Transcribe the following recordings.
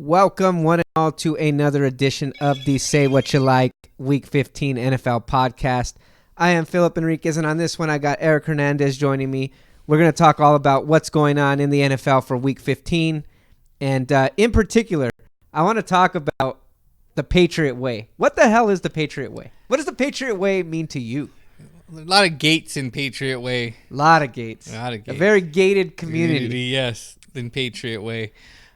Welcome, one and all, to another edition of the Say What You Like Week 15 NFL podcast. I am Philip Enriquez, and on this one, I got Eric Hernandez joining me. We're going to talk all about what's going on in the NFL for Week 15, and in particular, I want to talk about the Patriot Way. What the hell is the Patriot Way? What does the Patriot Way mean to you? A lot of gates in Patriot Way. A lot of gates. A very gated community. Yes, in Patriot Way.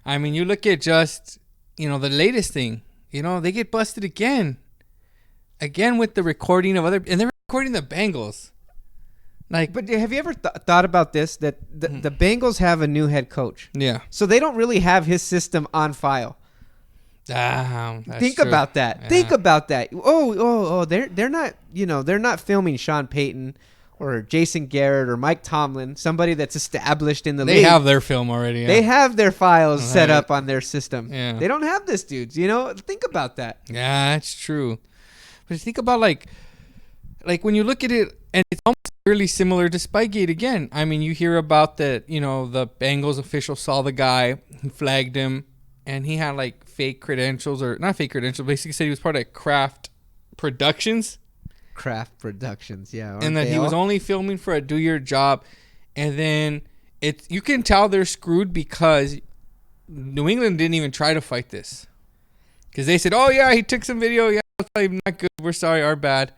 I mean, you look at just, the latest thing. They get busted again. Again with the recording of and they're recording the Bengals. But have you ever thought about this? That the Bengals have a new head coach. Yeah. So they don't really have his system on file. Think true. About that. Yeah. Think about that. They're not, they're not filming Sean Payton or Jason Garrett or Mike Tomlin, somebody that's established in the league. They have their film already. Yeah. They have their files set up on their system. Yeah. They don't have this, dudes. Think about that. Yeah, that's true. But think about like when you look at it, and it's almost really similar to Spygate again. I mean, you hear about that, the Bengals official saw the guy, he flagged him, and he had fake credentials, or not fake credentials, basically said he was part of Kraft Productions. Kraft Productions, yeah. And that he was only filming for a do your job. And then you can tell they're screwed because New England didn't even try to fight this. Because they said, oh, yeah, he took some video. Yeah, it's probably not good. We're sorry, our bad.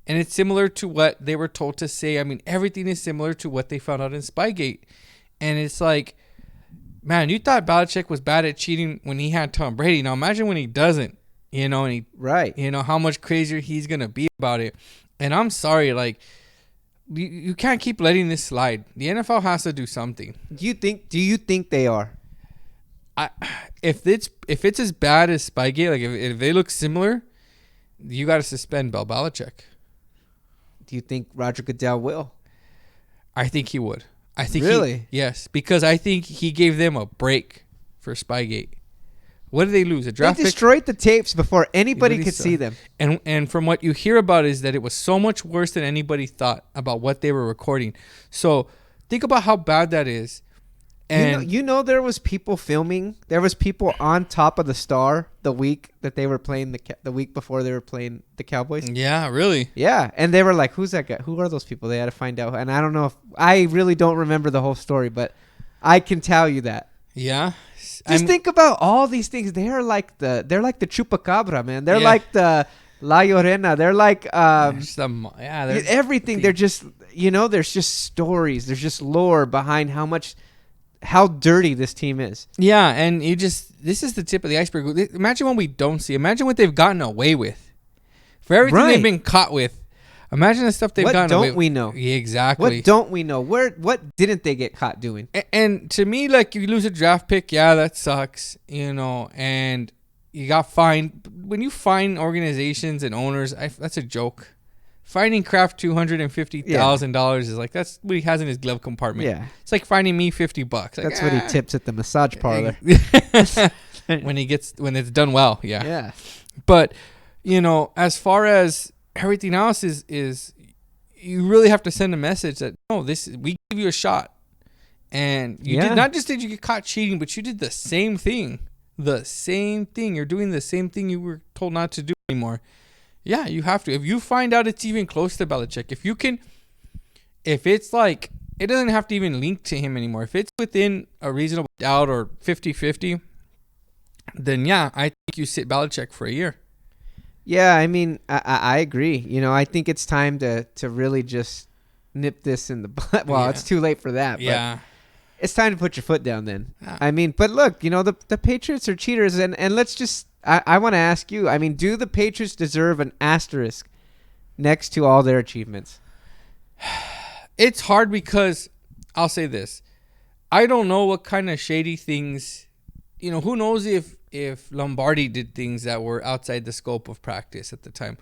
And it's similar to what they were told to say. I mean, everything is similar to what they found out in Spygate. And it's like, man, you thought Belichick was bad at cheating when he had Tom Brady. Now imagine when he doesn't. Right. How much crazier he's going to be about it. And I'm sorry, you can't keep letting this slide. The NFL has to do something. Do you think they are? If it's as bad as Spygate, if they look similar, you got to suspend Bill Belichick. Do you think Roger Goodell will? I think he would. I think really? Yes, because I think he gave them a break for Spygate. What did they lose? A draft pick? They destroyed the tapes before anybody could see them. And from what you hear about is that it was so much worse than anybody thought about what they were recording. So think about how bad that is. And there was people filming. There was people on top of the Star the week that they were playing the week before they were playing the Cowboys. Yeah, really? Yeah, and they were like, "Who's that guy? Who are those people?" They had to find out. And I don't know I really don't remember the whole story, but I can tell you that. Yeah. Think about all these things. They're like the Chupacabra, man. They're like the La Llorona. They're like everything. They're just there's just stories. There's just lore behind how dirty this team is. Yeah, and this is the tip of the iceberg. Imagine what we don't see. Imagine what they've gotten away with. For everything they've been caught with. Imagine the stuff they've gotten away with. What don't we know? Yeah, exactly. What don't we know? What didn't they get caught doing? And to me, you lose a draft pick, yeah, that sucks, and you got fined. When you fine organizations and owners, that's a joke. Fining Kraft $250,000 is that's what he has in his glove compartment. Yeah. It's like fining me $50. That's what he tips at the massage parlor. when it's done well, yeah. Yeah. But, as far as everything else is you really have to send a message that we give you a shot, and you did not just did you get caught cheating, but you did the same thing. You're doing the same thing you were told not to do anymore. Yeah, you have to. If you find out it's even close to Belichick, if it's it doesn't have to even link to him anymore. If it's within a reasonable doubt or 50-50, then yeah, I think you sit Belichick for a year. Yeah, I mean, I agree. I think it's time to really just nip this in the butt. Well, It's too late for that. But it's time to put your foot down then. Yeah. I mean, but look, the Patriots are cheaters. And let's just, I want to ask you, I mean, do the Patriots deserve an asterisk next to all their achievements? It's hard because I'll say this. I don't know what kind of shady things, who knows if Lombardi did things that were outside the scope of practice at the time.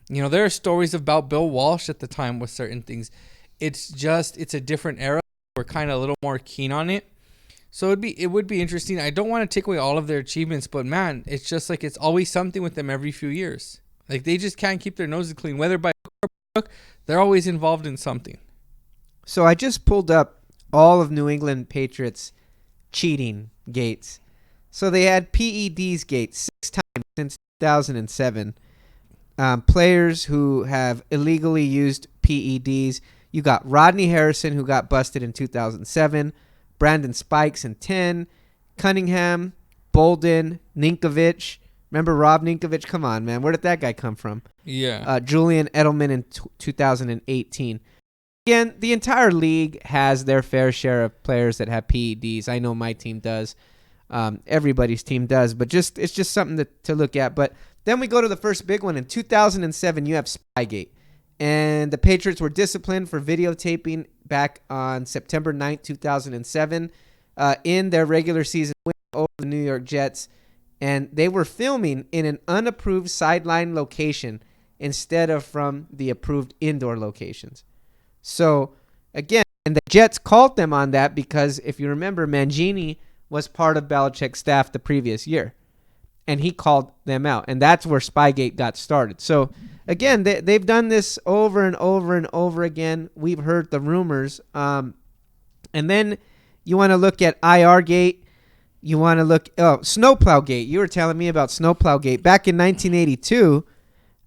There are stories about Bill Walsh at the time with certain things. It's a different era. We're kind of a little more keen on it. So it would be interesting. I don't want to take away all of their achievements, but man, it's just it's always something with them every few years. They just can't keep their noses clean. Whether by hook or by crook, they're always involved in something. So I just pulled up all of New England Patriots cheating gates. So they had PEDs gate 6 times since 2007. Players who have illegally used PEDs. You got Rodney Harrison, who got busted in 2007. Brandon Spikes in 10. Cunningham, Bolden, Ninkovich. Remember Rob Ninkovich? Come on, man. Where did that guy come from? Yeah. Julian Edelman in 2018. Again, the entire league has their fair share of players that have PEDs. I know my team does. Everybody's team does. But it's just something to look at. But then we go to the first big one. In 2007, you have Spygate. And the Patriots were disciplined for videotaping back on September 9th, 2007, in their regular season win over the New York Jets. And they were filming in an unapproved sideline location instead of from the approved indoor locations. So, again, and the Jets called them on that because, if you remember, Mangini was part of Belichick's staff the previous year. And he called them out. And that's where Spygate got started. So, again, they've done this over and over and over again. We've heard the rumors. And then you want to look at IR Gate. You want to look... Oh, Snowplow Gate. You were telling me about Snowplow Gate. Back in 1982,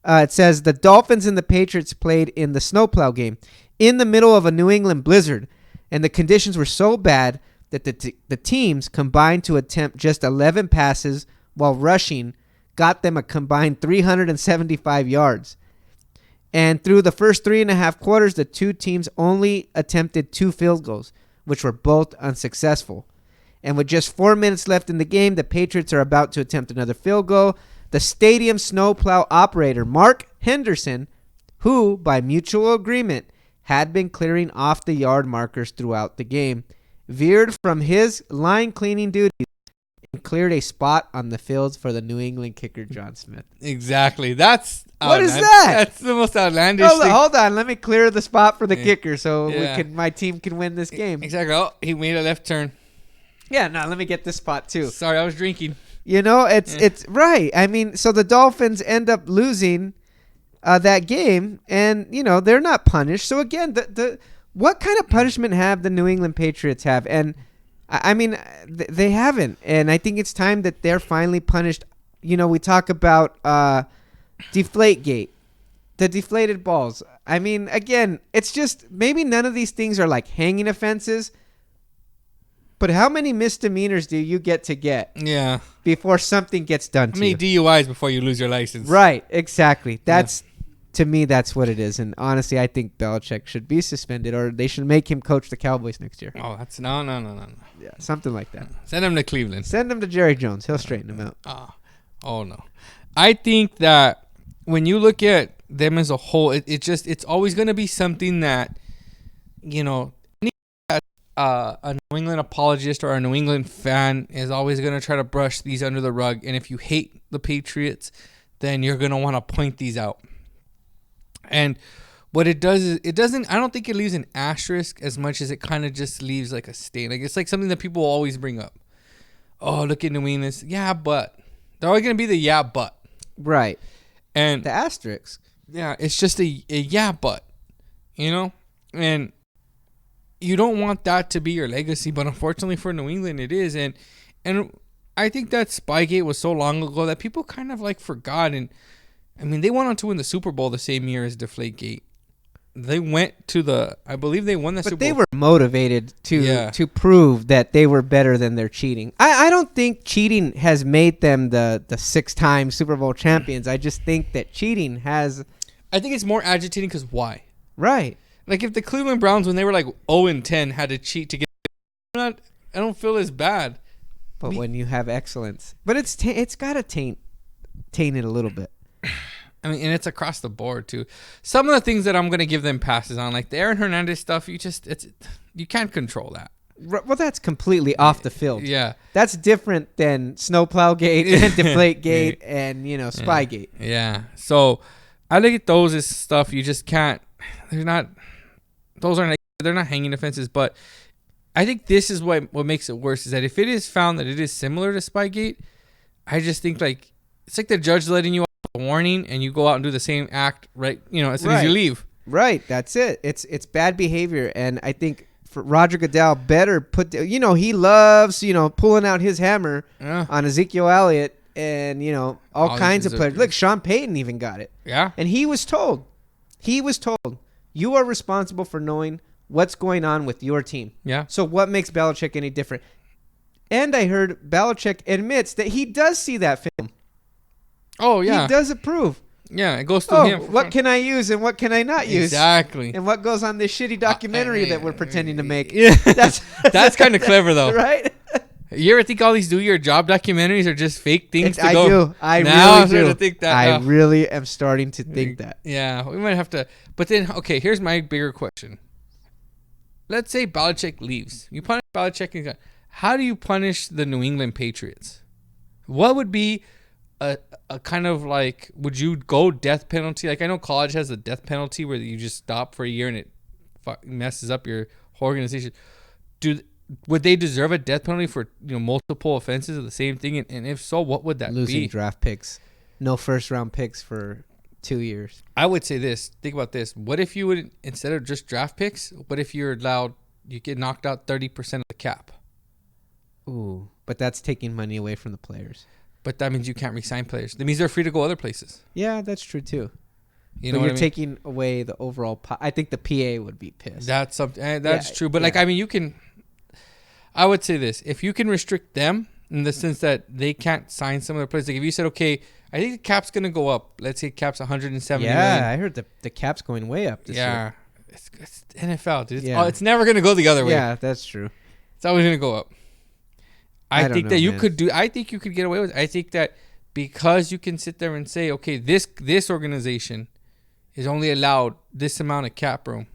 it says the Dolphins and the Patriots played in the Snowplow game in the middle of a New England blizzard. And the conditions were so bad that the teams combined to attempt just 11 passes while rushing got them a combined 375 yards. And through the first 3.5 quarters, the two teams only attempted 2 field goals, which were both unsuccessful. And with just 4 minutes left in the game, the Patriots are about to attempt another field goal. The stadium snowplow operator, Mark Henderson, who, by mutual agreement, had been clearing off the yard markers throughout the game, veered from his line cleaning duties and cleared a spot on the field for the New England kicker, John Smith. Exactly. That's what is that? That's the most outlandish thing. Hold on. Let me clear the spot for the kicker so my team can win this game. Exactly. Oh, he made a left turn. Yeah, no, let me get this spot too. Sorry, I was drinking. You know, it's right. I mean, so the Dolphins end up losing that game, and you know they're not punished. So again, the what kind of punishment have the New England Patriots have? And I mean, they haven't, and I think it's time that they're finally punished. You know, we talk about Deflategate, the deflated balls. I mean, again, it's just maybe none of these things are like hanging offenses. But how many misdemeanors do you get before something gets done to you? How many DUIs before you lose your license? Right, exactly. To me, that's what it is. And honestly, I think Belichick should be suspended, or they should make him coach the Cowboys next year. Oh, that's no. Yeah, something like that. Send him to Cleveland. Send him to Jerry Jones. He'll straighten him out. Oh no. I think that when you look at them as a whole, it's always going to be something that, you know, a New England apologist or a New England fan is always going to try to brush these under the rug. And if you hate the Patriots, then you're going to want to point these out. And what it does is I don't think it leaves an asterisk as much as it kind of just leaves like a stain. Like it's like something that people always bring up. Oh, look at New England. Yeah, but. They're always going to be the yeah, but. Right. And the asterisk. Yeah, it's just a yeah, but. You know? And you don't want that to be your legacy, but unfortunately for New England, it is. And I think that Spygate was so long ago that people kind of like forgot. And I mean, they went on to win the Super Bowl the same year as Deflategate. They went to I believe they won the Super Bowl. But they were motivated to prove that they were better than their cheating. I don't think cheating has made them the 6-time Super Bowl champions. I just think that cheating has. I think it's more agitating because why? Right. Like if the Cleveland Browns, when they were like 0-10, had to cheat to get, I don't feel as bad. But when you have excellence, but it's got to taint it a little bit. I mean, and it's across the board too. Some of the things that I'm gonna give them passes on, like the Aaron Hernandez stuff, you can't control that. Well, that's completely off the field. Yeah, that's different than Snowplowgate and Deflategate and Spygate. Yeah. So I look at those as stuff you just can't. They're not hanging offenses, but I think this is what makes it worse is that if it is found that it is similar to Spygate, I just think like it's like the judge letting you out a warning and you go out and do the same act as soon as you leave. Right, that's it. It's bad behavior, and I think Roger Goodell better put, he loves, pulling out his hammer on Ezekiel Elliott and, all kinds of players. Look, Sean Payton even got it. Yeah. And he was told, you are responsible for knowing what's going on with your team. Yeah. So what makes Belichick any different? And I heard Belichick admits that he does see that film. Oh, yeah. He does approve. Yeah, it goes through him. What can I use and what can I not use? Exactly. And what goes on this shitty documentary that we're pretending to make? Yeah. That's kind of clever, though. Right? You ever think all these do your job documentaries are just fake things to I go? do. I now really do. To think that I really am starting to think that. Yeah, we might have to. But then, okay, here's my bigger question. Let's say Belichick leaves. You punish Belichick. And how do you punish the New England Patriots? What would be a kind of like, would you go death penalty? Like, I know college has a death penalty where you just stop for a year and it messes up your whole organization. Would they deserve a death penalty for multiple offenses of the same thing? And if so, what would that be? Losing draft picks. No first round picks for 2 years. I would say this. Think about this. What if you would, instead of just draft picks, what if you get knocked out 30% of the cap? Ooh, but that's taking money away from the players. But that means you can't re-sign players. That means they're free to go other places. Yeah, that's true too. You're taking away the overall. I think the PA would be pissed. That's something. That's true. But you can. I would say this: if you can restrict them in the sense that they can't sign some of their players, like if you said, okay, I think the cap's gonna go up. Let's say cap's 170 million. Yeah, I heard the cap's going way up this year. It's NFL, dude. It's never gonna go the other way. Yeah, that's true. It's always gonna go up. I think that you could I think you could get away with it. I think that because you can sit there and say, okay, this organization is only allowed this amount of cap room.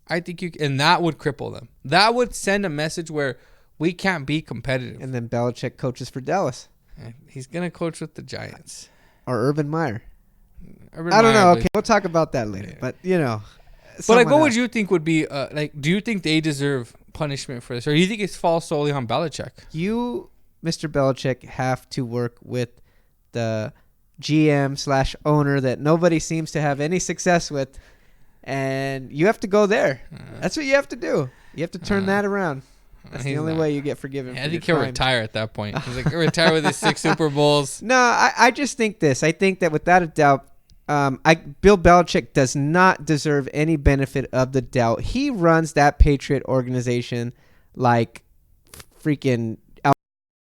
I think and that would cripple them. That would send a message where we can't be competitive. And then Belichick coaches for Dallas. He's gonna coach with the Giants or Urban Meyer. I don't know. Okay, we'll talk about that later. Yeah. But But what would you think would be do you think they deserve punishment for this, or do you think it falls solely on Belichick? You, Mr. Belichick, have to work with the GM/owner that nobody seems to have any success with, and you have to go there. That's what you have to do. You have to turn that around. That's the only way you get forgiven. Yeah, I think he'll retire at that point. He's like, retire with his 6 Super Bowls. No, I just think this. I think that without a doubt, Bill Belichick does not deserve any benefit of the doubt. He runs that Patriot organization like freaking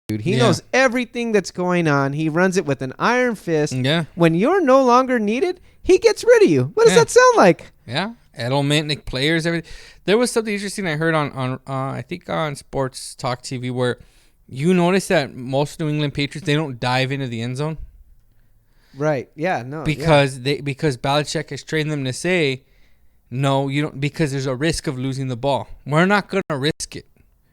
dude. He knows everything that's going on. He runs it with an iron fist. Yeah. When you're no longer needed, he gets rid of you. What does that sound like? Yeah. Edelman, like players, everything. There was something interesting I heard on I think on Sports Talk TV where you notice that most New England Patriots, they don't dive into the end zone. Right. Yeah. No. Because Belichick has trained them to say, no, you don't, because there's a risk of losing the ball. We're not going to risk it,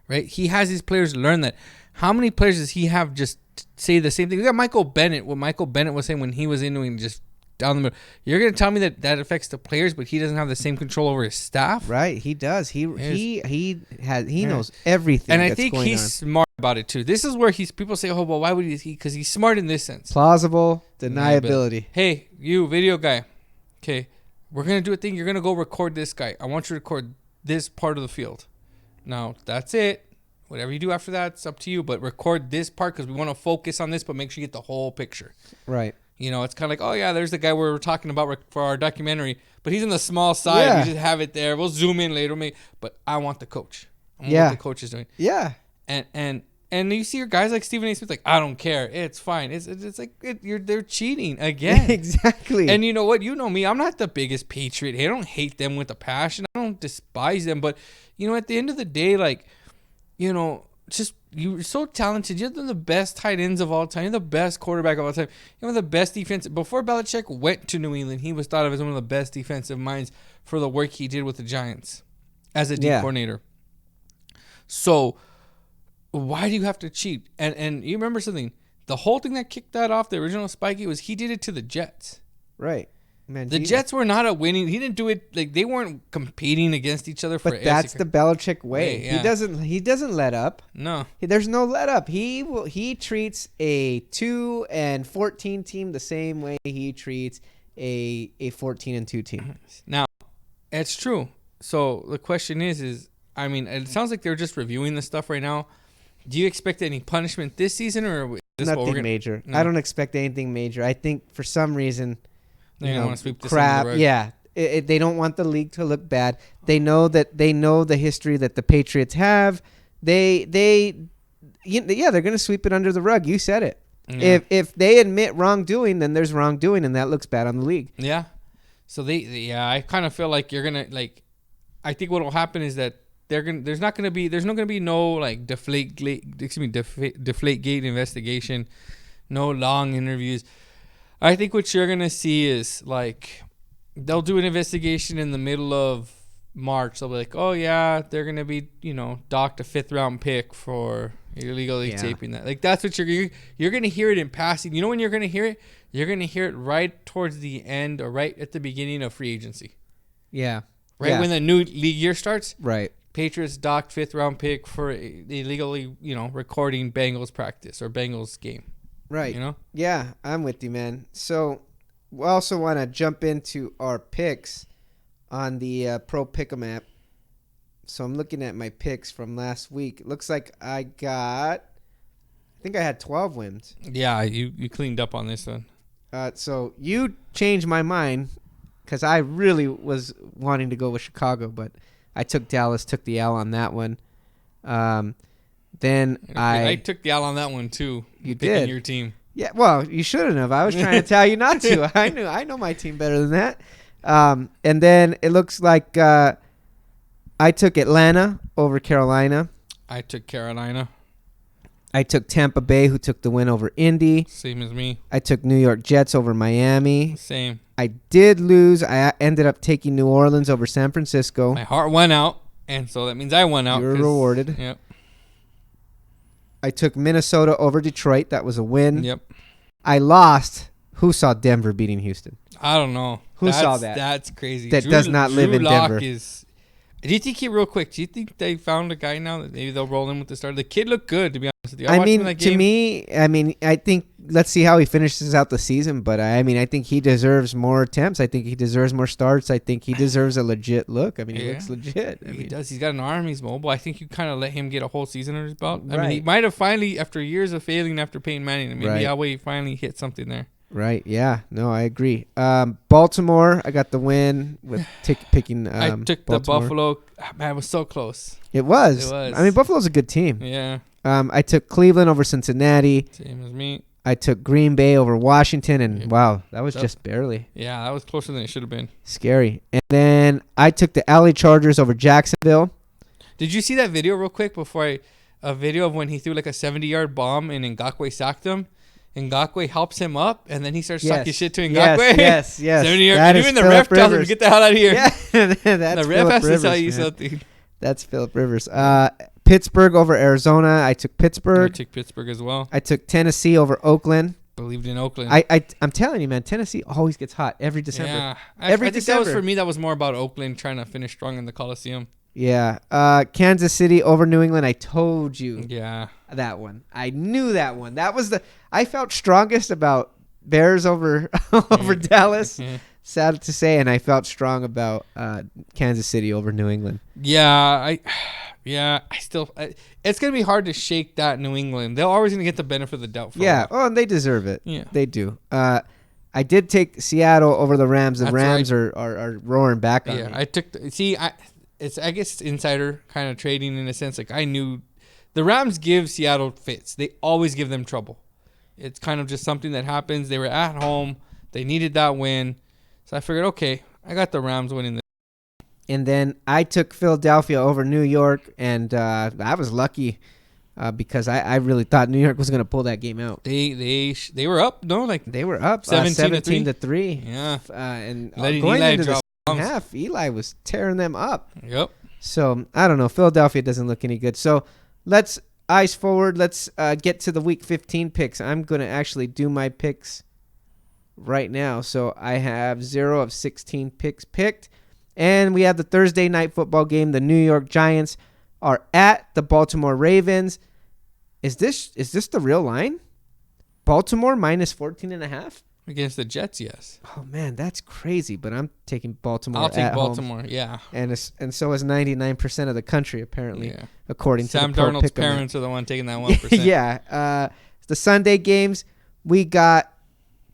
right? He has his players learn that. How many players does he have just say the same thing? We got Michael Bennett. What Michael Bennett was saying when he was in New England, just down the middle. You're going to tell me that affects the players, but he doesn't have the same control over his staff? Right. He does. He knows everything. And I think he's smart about it too. This is where people say, oh, well, why would he? Because he's smart in this sense. Plausible deniability. Hey, you video guy. Okay, we're going to do a thing. You're going to go record this guy. I want you to record this part of the field. Now, that's it. Whatever you do after that, it's up to you. But record this part because we want to focus on this, but make sure you get the whole picture. Right. It's kind of like, oh, yeah, there's the guy we were talking about for our documentary. But he's on the small side. Yeah. We just have it there. We'll zoom in later. But I want the coach. I want what the coach is doing. Yeah. And you see your guys like Stephen A. Smith, like, I don't care. It's fine. It's like they're cheating again. Exactly. And you know what? You know me. I'm not the biggest Patriot. I don't hate them with a passion. I don't despise them. But, at the end of the day, like, just you're so talented. You're the best tight ends of all time. You're the best quarterback of all time. You're the best defense. Before Belichick went to New England, he was thought of as one of the best defensive minds for the work he did with the Giants as a D coordinator. So why do you have to cheat? And you remember something? The whole thing that kicked that off, the original Spikey, was he did it to the Jets. Right. Man, the Jets were not a winning. He didn't do it like they weren't competing against each other. But that's the Belichick way. Yeah. He doesn't let up. No, there's no let up. He treats a 2-14 team the same way he treats a 14-2 team. Now, it's true. So the question is I mean, it sounds like they're just reviewing the stuff right now. Do you expect any punishment this season, or is this Nothing major. No. I don't expect anything major. I think for some reason, They don't want to sweep this crap. under the rug. Yeah, they don't want the league to look bad. They know the history that the Patriots have. They're going to sweep it under the rug. You said it. Yeah. If they admit wrongdoing, then there's wrongdoing, and that looks bad on the league. Yeah. So I kind of feel like you're gonna I think what will happen is that there's not gonna be no like Deflategate investigation, no long interviews. I think what you're gonna see is like they'll do an investigation in the middle of March. They'll be like, oh yeah, they're gonna be docked a 5th round pick for illegally taping that. Like that's what you're gonna hear it in passing. You know when you're gonna hear it? You're gonna hear it right towards the end or right at the beginning of free agency. Yeah. Right when the new league year starts. Right. Patriots docked 5th round pick for illegally, recording Bengals practice or Bengals game. Right. Yeah, I'm with you, man. So we also want to jump into our picks on the Pro Pick'em app. So I'm looking at my picks from last week. It looks like I think I had 12 wins. Yeah, you cleaned up on this one. So you changed my mind because I really was wanting to go with Chicago, but I took Dallas, took the L on that one. Then I took the L on that one too. You did your team. Yeah, well, you shouldn't have. I was trying to tell you not to. I know my team better than that. And then it looks like I took Atlanta over Carolina. I took Carolina. I took Tampa Bay, who took the win over Indy. Same as me. I took New York Jets over Miami. Same. I did lose. I ended up taking New Orleans over San Francisco. My heart went out, and so that means I won out. You were rewarded. Yep. I took Minnesota over Detroit. That was a win. Yep. I lost. Who saw Denver beating Houston? I don't know. Who saw that? That's crazy. That does not live in Denver. Do you think real quick? Do you think they found a guy now that maybe they'll roll in with the starter? The kid looked good, to be honest with you. I think let's see how he finishes out the season. But I think he deserves more attempts. I think he deserves more starts. I think he deserves a legit look. He looks legit. He does. He's got an arm. He's mobile. I think you kind of let him get a whole season under his belt. Right. He might have finally, after years of failing after Peyton Manning, maybe that way he finally hit something there. Right. Yeah. No, I agree. Baltimore, I got the win with picking. I took Baltimore. the Buffalo. Man, it was so close. It was. Buffalo's a good team. Yeah. I took Cleveland over Cincinnati. Same as me. I took Green Bay over Washington, and wow, that was just barely. Yeah, that was closer than it should have been. Scary. And then I took the LA Chargers over Jacksonville. Did you see that video real quick a video of when he threw like a 70-yard bomb and Ngakoue sacked him? Ngakoue helps him up, and then he starts talking shit to Ngakoue. Yes. 70 yards. Even the ref tells him to get the hell out of here. Yeah, that's the ref has Rivers, to tell you man. something. That's Phillip Rivers. Pittsburgh over Arizona. I took Pittsburgh. I took Pittsburgh as well. I took Tennessee over Oakland. Believed in Oakland. I'm telling you, man, Tennessee always gets hot every December. Yeah. I think that was for me. That was more about Oakland trying to finish strong in the Coliseum. Yeah. Kansas City over New England. I told you. Yeah. That one. I knew that one. That was I felt strongest about Bears over Dallas. Sad to say, and I felt strong about Kansas City over New England. Yeah, it's gonna be hard to shake that New England. They're always gonna get the benefit of the doubt. And they deserve it. Yeah, they do. I did take Seattle over the Rams. The Rams are roaring back on me. I took. I guess it's insider kind of trading in a sense. Like I knew the Rams give Seattle fits. They always give them trouble. It's kind of just something that happens. They were at home. They needed that win. So I figured, okay, I got the Rams winning this. And then I took Philadelphia over New York, and I was lucky because I really thought New York was going to pull that game out. They were up, no? They were up 17 to 3. Yeah. And going Eli into the second half, Eli was tearing them up. Yep. So, I don't know. Philadelphia doesn't look any good. So, let's eyes forward. Let's get to the Week 15 picks. I'm going to actually do my picks right now. So I have 0 of 16 picks picked. And we have the Thursday night football game. The New York Giants are at the Baltimore Ravens. Is this the real line? Baltimore minus 14.5? Against the Jets, yes. Oh man, that's crazy. But I'm taking Baltimore. I'll take at Baltimore. home. Yeah. And so is 99% of the country apparently, Yeah. according to Sam the Pro Darnold's Pick'em. parents are the one taking that 1%. Yeah. The Sunday games, we got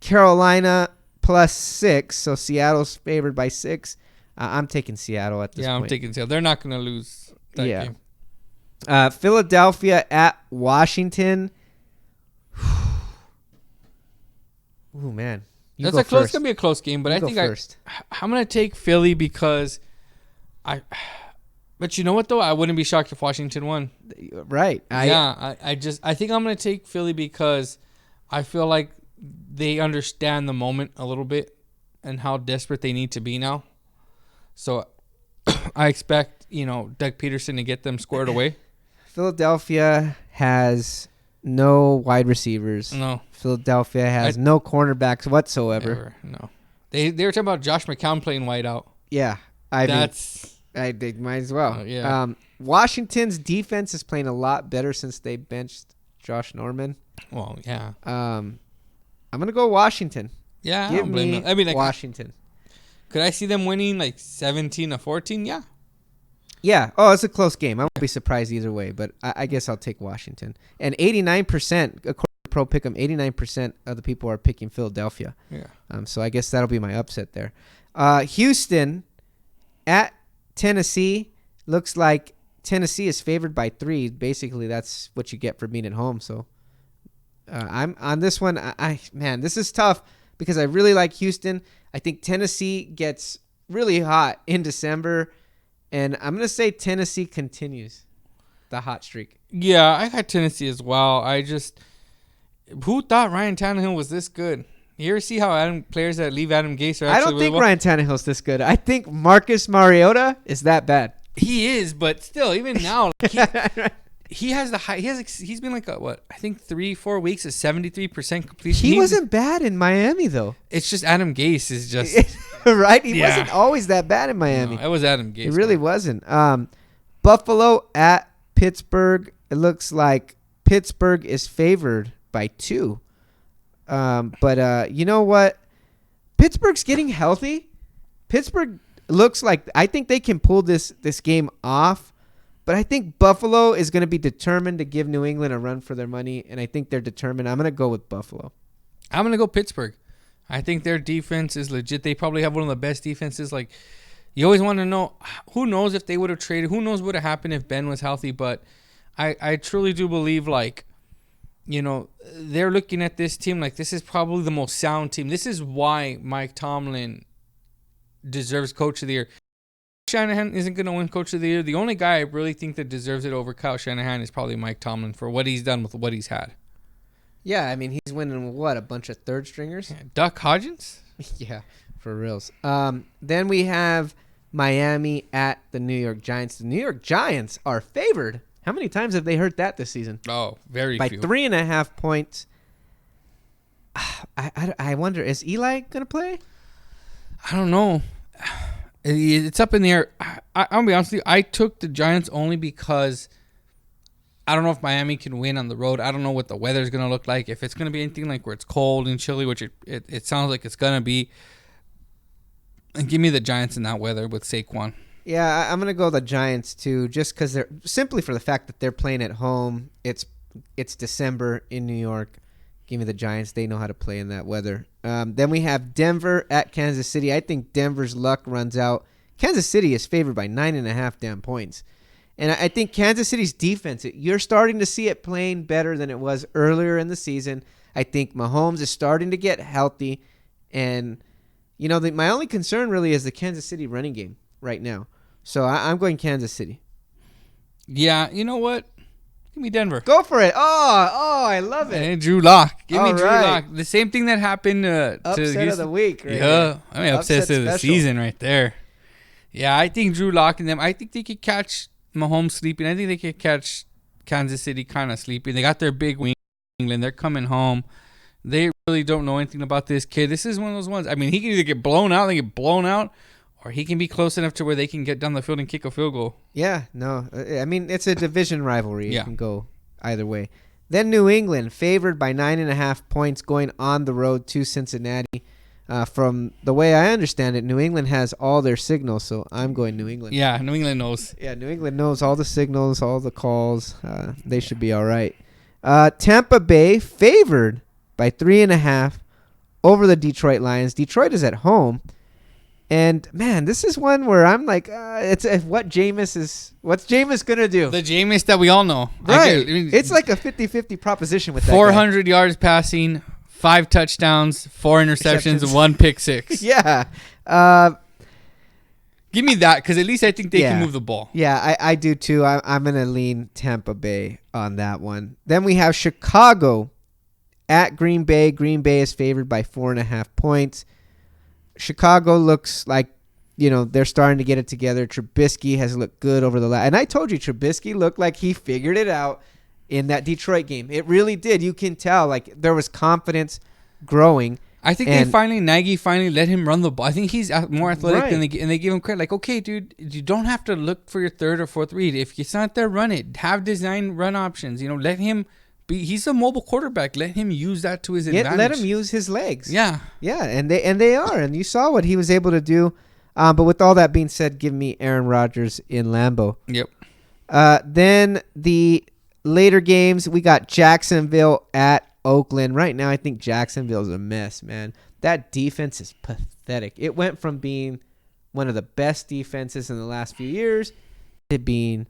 Carolina plus 6, so Seattle's favored by 6. I'm taking Seattle at this point. Yeah, I'm taking Seattle. They're not going to lose that game. Philadelphia at Washington. Ooh, man. It's going to be a close game, but I think I'm going to take Philly because but you know what, though? I wouldn't be shocked if Washington won. Right. I think I'm going to take Philly because I feel like they understand the moment a little bit and how desperate they need to be now. So I expect, Doug Peterson to get them squared away. Philadelphia has no wide receivers. No. Philadelphia has no cornerbacks whatsoever. No. They were talking about Josh McCown playing wide out. Yeah. I think might as well. Yeah. Washington's defense is playing a lot better since they benched Josh Norman. Well, yeah. I'm going to go Washington. Yeah, Give me Washington. Could I see them winning like 17-14? Yeah. Yeah. Oh, it's a close game. I won't be surprised either way, but I guess I'll take Washington. And 89%, according to Pro Pick'em, 89% of the people are picking Philadelphia. Yeah. So I guess that'll be my upset there. Houston at Tennessee. Looks like Tennessee is favored by 3. Basically, that's what you get for being at home. So I'm on this one. Man, this is tough because I really like Houston. I think Tennessee gets really hot in December, and I'm going to say Tennessee continues the hot streak. Yeah, I got Tennessee as well. Who thought Ryan Tannehill was this good? You ever see how players that leave Adam Gase are actually I don't think Ryan Tannehill's this good. I think Marcus Mariota is that bad. He is, but still, even now, he has the high. He's been like I think 3-4 weeks at 73% completion. He wasn't bad in Miami though. It's just Adam Gase is just right. He wasn't always that bad in Miami. No, it was Adam Gase. It really wasn't. Buffalo at Pittsburgh. It looks like Pittsburgh is favored by 2. But you know what? Pittsburgh's getting healthy. Pittsburgh looks like I think they can pull this game off. But I think Buffalo is going to be determined to give New England a run for their money, and I think they're determined. I'm going to go with Buffalo. I'm going to go Pittsburgh. I think their defense is legit. They probably have one of the best defenses. Like, you always want to know, who knows if they would have traded? Who knows what would have happened if Ben was healthy? But I truly do believe, they're looking at this team like this is probably the most sound team. This is why Mike Tomlin deserves Coach of the Year. Shanahan isn't going to win Coach of the Year. The only guy I really think that deserves it over Kyle Shanahan is probably Mike Tomlin for what he's done with what he's had. Yeah, I mean, he's winning, a bunch of third stringers? Yeah, Duck Hodgins? Yeah, for reals. Then we have Miami at the New York Giants. The New York Giants are favored. How many times have they heard that this season? Oh, very few. By 3.5 points. I wonder, is Eli going to play? I don't know. It's up in the air. I'll be honest with you. I took the Giants only because I don't know if Miami can win on the road. I don't know what the weather's going to look like. If it's going to be anything like where it's cold and chilly, which it sounds like it's going to be. And give me the Giants in that weather with Saquon. Yeah, I'm going to go the Giants too, just because they're simply for the fact that they're playing at home. It's December in New York. Give me the Giants. They know how to play in that weather. Then we have Denver at Kansas City. I think Denver's luck runs out. Kansas City is favored by 9.5 damn points. And I think Kansas City's defense, you're starting to see it playing better than it was earlier in the season. I think Mahomes is starting to get healthy. And, my only concern really is the Kansas City running game right now. So I'm going Kansas City. Yeah, you know what? Give me Denver. Go for it. Oh, I love it. And Drew Lock. Give me All Drew right. Lock. The same thing that happened to Upset of the week, right? Yeah. I mean, upset of the special. season right there. Yeah, I think Drew Lock and them, I think they could catch Mahomes sleeping. I think they could catch Kansas City kind of sleeping. They got their big wing in England. They're coming home. They really don't know anything about this kid. This is one of those ones. I mean, he can either get blown out, or he can be close enough to where they can get down the field and kick a field goal. Yeah, no. I mean, it's a division rivalry. Yeah. It can go either way. Then New England favored by 9.5 points going on the road to Cincinnati. From the way I understand it, New England has all their signals, so I'm going New England. Yeah, New England knows. Yeah, New England knows all the signals, all the calls. They should be all right. Tampa Bay favored by 3.5 over the Detroit Lions. Detroit is at home. And, man, this is one where I'm like, what's Jameis going to do? The Jameis that we all know. Right. It's like a 50-50 proposition with that 400 yards passing, 5 touchdowns, 4 interceptions, 1 pick six. Yeah. Give me that, because at least I think they can move the ball. Yeah, I do too. I'm going to lean Tampa Bay on that one. Then we have Chicago at Green Bay. Green Bay is favored by 4.5 points. Chicago looks like, they're starting to get it together. Trubisky has looked good over the last. And I told you, Trubisky looked like he figured it out in that Detroit game. It really did. You can tell, like, there was confidence growing. I think Nagy finally let him run the ball. I think he's more athletic than they give him credit. Like, okay, dude, you don't have to look for your third or fourth read. If it's not there, run it. Have design run options. Let him be. He's a mobile quarterback. Let him use that to his advantage. Let him use his legs. Yeah. Yeah, and they are. And you saw what he was able to do. But with all that being said, give me Aaron Rodgers in Lambeau. Yep. Then the later games, we got Jacksonville at Oakland. Right now, I think Jacksonville's a mess, man. That defense is pathetic. It went from being one of the best defenses in the last few years to being,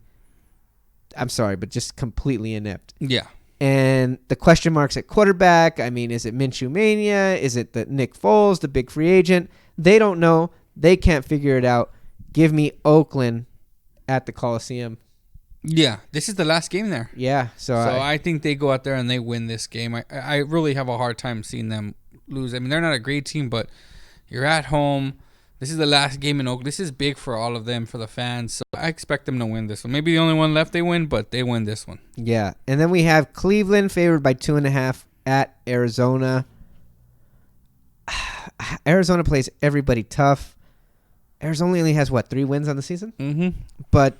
I'm sorry, but just completely inept. Yeah. And the question marks at quarterback, I mean, is it Minshew Mania? Is it the Nick Foles, the big free agent? They don't know. They can't figure it out. Give me Oakland at the Coliseum. Yeah, this is the last game there. Yeah. So I think they go out there and they win this game. I really have a hard time seeing them lose. I mean, they're not a great team, but you're at home. This is the last game in Oakland. This is big for all of them, for the fans. So I expect them to win this one. Maybe the only one left they win, but they win this one. Yeah. And then we have Cleveland favored by 2.5 at Arizona. Arizona plays everybody tough. Arizona only has, 3 wins on the season? Mm-hmm. But,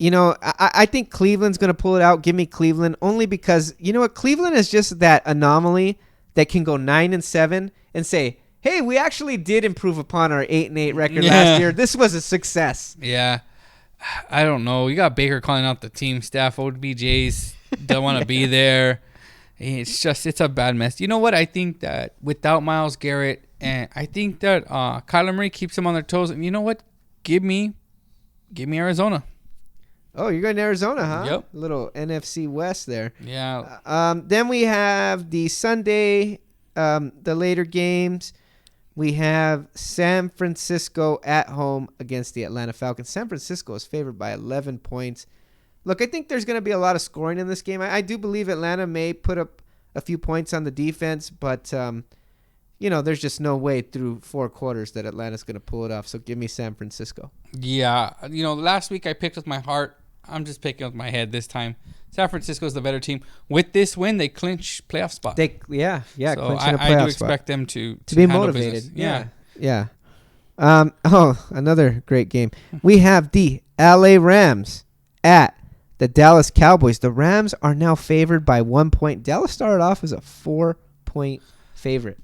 I think Cleveland's going to pull it out. Give me Cleveland only because, Cleveland is just that anomaly that can go 9-7 and say, hey, we actually did improve upon our 8-8 record last year. This was a success. Yeah. I don't know. You got Baker calling out the team staff. OBJs don't want to be there. It's a bad mess. You know what? I think that without Myles Garrett, and I think that Kyler Murray keeps them on their toes. And you know what? Give me Arizona. Oh, you're going to Arizona, huh? Yep. A little NFC West there. Yeah. Then we have the Sunday, the later games. We have San Francisco at home against the Atlanta Falcons. San Francisco is favored by 11 points. Look, I think there's going to be a lot of scoring in this game. I do believe Atlanta may put up a few points on the defense, but, there's just no way through 4 quarters that Atlanta's going to pull it off. So give me San Francisco. Yeah. Last week I picked with my heart. I'm just picking with my head this time. San Francisco is the better team. With this win, they clinch playoff spot. So I do expect them to be motivated. Yeah. Another great game. We have the LA Rams at the Dallas Cowboys. The Rams are now favored by 1 point. Dallas started off as a 4-point favorite.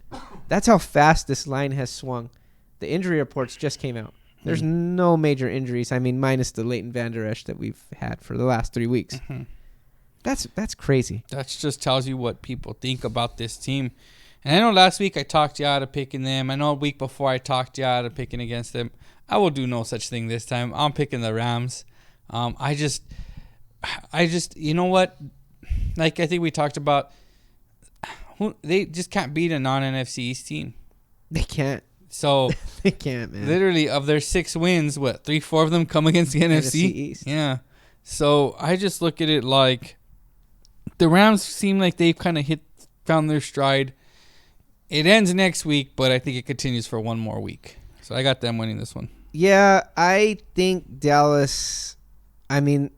That's how fast this line has swung. The injury reports just came out. There's no major injuries. I mean, minus the Leighton Vander Esch that we've had for the last 3 weeks. Mm-hmm. That's crazy. That just tells you what people think about this team. And I know last week I talked you out of picking them. I know a week before I talked you out of picking against them. I will do no such thing this time. I'm picking the Rams. I just, you know what? Like I think we talked about, they just can't beat a non-NFC East team. They can't. So they can't, man. Literally, of their 6 wins, 3-4 of them come against the NFC East. Yeah. So I just look at it like the Rams seem like they've kind of found their stride. It ends next week, but I think it continues for 1 more week. So I got them winning this one. Yeah, I think Dallas. I mean,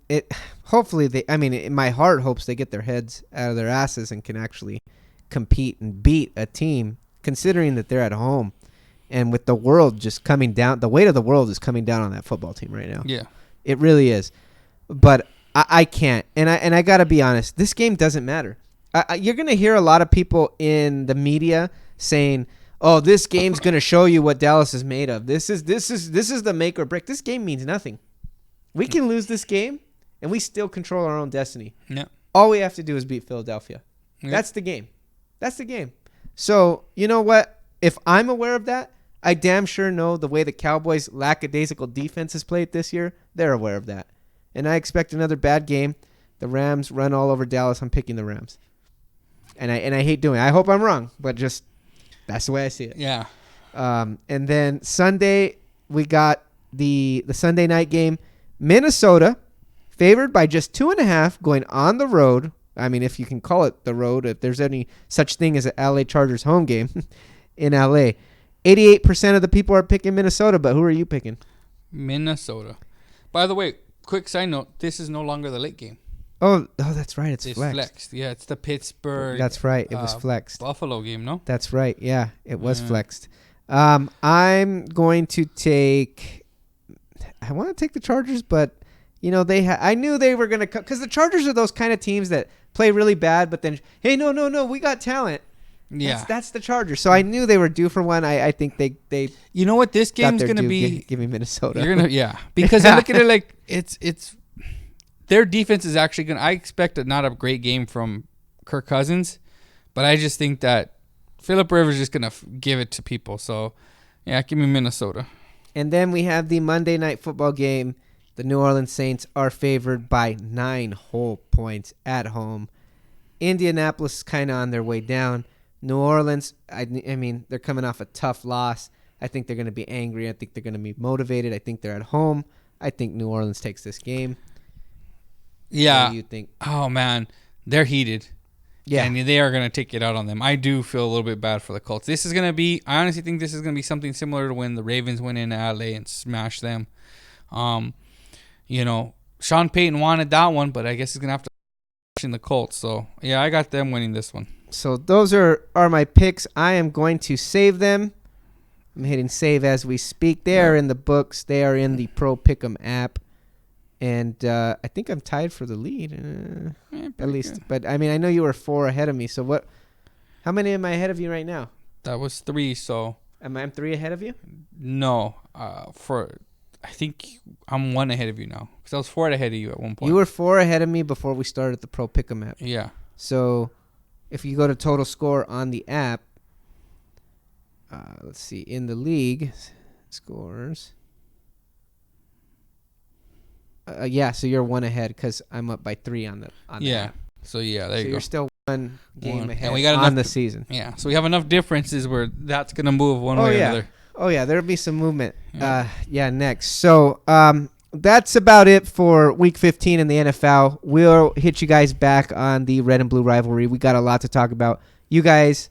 hopefully my heart hopes they get their heads out of their asses and can actually compete and beat a team, considering that they're at home. And with the world just coming down, the weight of the world is coming down on that football team right now. Yeah. It really is. But I can't. And I got to be honest. This game doesn't matter. You're going to hear a lot of people in the media saying, "Oh, this game's going to show you what Dallas is made of. This is the make or break." This game means nothing. We can lose this game and we still control our own destiny. Yeah. All we have to do is beat Philadelphia. Yeah. That's the game. That's the game. So, you know what? If I'm aware of that, I damn sure know the way the Cowboys' lackadaisical defense is played this year. They're aware of that. And I expect another bad game. The Rams run all over Dallas. I'm picking the Rams. And I hate doing it. I hope I'm wrong, but just that's the way I see it. Yeah. And then Sunday, we got the Sunday night game. Minnesota, favored by just 2.5, going on the road. I mean, if you can call it the road, if there's any such thing as an LA Chargers home game in LA. 88% of the people are picking Minnesota, but who are you picking? Minnesota. By the way, quick side note, this is no longer the late game. Oh, that's right. It's flexed. Yeah, it's the Pittsburgh. That's right. It was flexed. Buffalo game, no? That's right. Yeah, it was flexed. I'm going to take... I want to take the Chargers, but, you know, I knew they were going to... Because the Chargers are those kind of teams that play really bad, but then, hey, no, we got talent. Yeah. That's the Chargers. So I knew they were due for one. I think they you know what this game's going to be? Give me Minnesota. You're gonna, yeah. Because I look at it like it's their defense is actually going to... I expect not a great game from Kirk Cousins, but I just think that Phillip Rivers is just going to give it to people. So, yeah, give me Minnesota. And then we have the Monday Night Football game. The New Orleans Saints are favored by 9 whole points at home. Indianapolis is kind of on their way down. New Orleans, I mean, they're coming off a tough loss. I think they're going to be angry. I think they're going to be motivated. I think they're at home. I think New Orleans takes this game. Yeah. What do you think? Oh, man. They're heated. Yeah. And they are going to take it out on them. I do feel a little bit bad for the Colts. This is going to be, I honestly think this is going to be something similar to when the Ravens went in LA and smashed them. You know, Sean Payton wanted that one, but I guess he's going to have to in the Colts. So, yeah, I got them winning this one. So those are my picks. I am going to save them. I'm hitting save as we speak. They are in the books. They are in the Pro Pick'em app. And I think I'm tied for the lead, at least. Good. But, I mean, I know you were 4 ahead of me. So how many am I ahead of you right now? That was 3, so. I'm 3 ahead of you? No. I think I'm 1 ahead of you now. Because I was 4 ahead of you at one point. You were 4 ahead of me before we started the Pro Pick'em app. Yeah. So if you go to total score on the app, let's see, in the league, scores. Yeah, so you're 1 ahead because I'm up by 3 on the app. So, yeah, there you go. You're still 1 game ahead and we got on the season. Yeah, so we have enough differences where that's going to move one way or another. Oh, yeah, there'll be some movement. Next. So that's about it for Week 15 in the NFL. We'll hit you guys back on the red and blue rivalry. We got a lot to talk about. You guys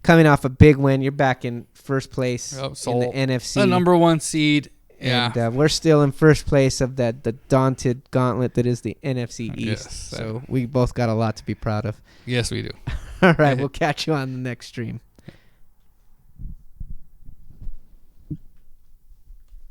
coming off a big win. You're back in first place in the NFC. The number 1 seed. Yeah. And we're still in first place of the daunted gauntlet that is the NFC East. Yes, so we both got a lot to be proud of. Yes, we do. All right, we'll catch you on the next stream.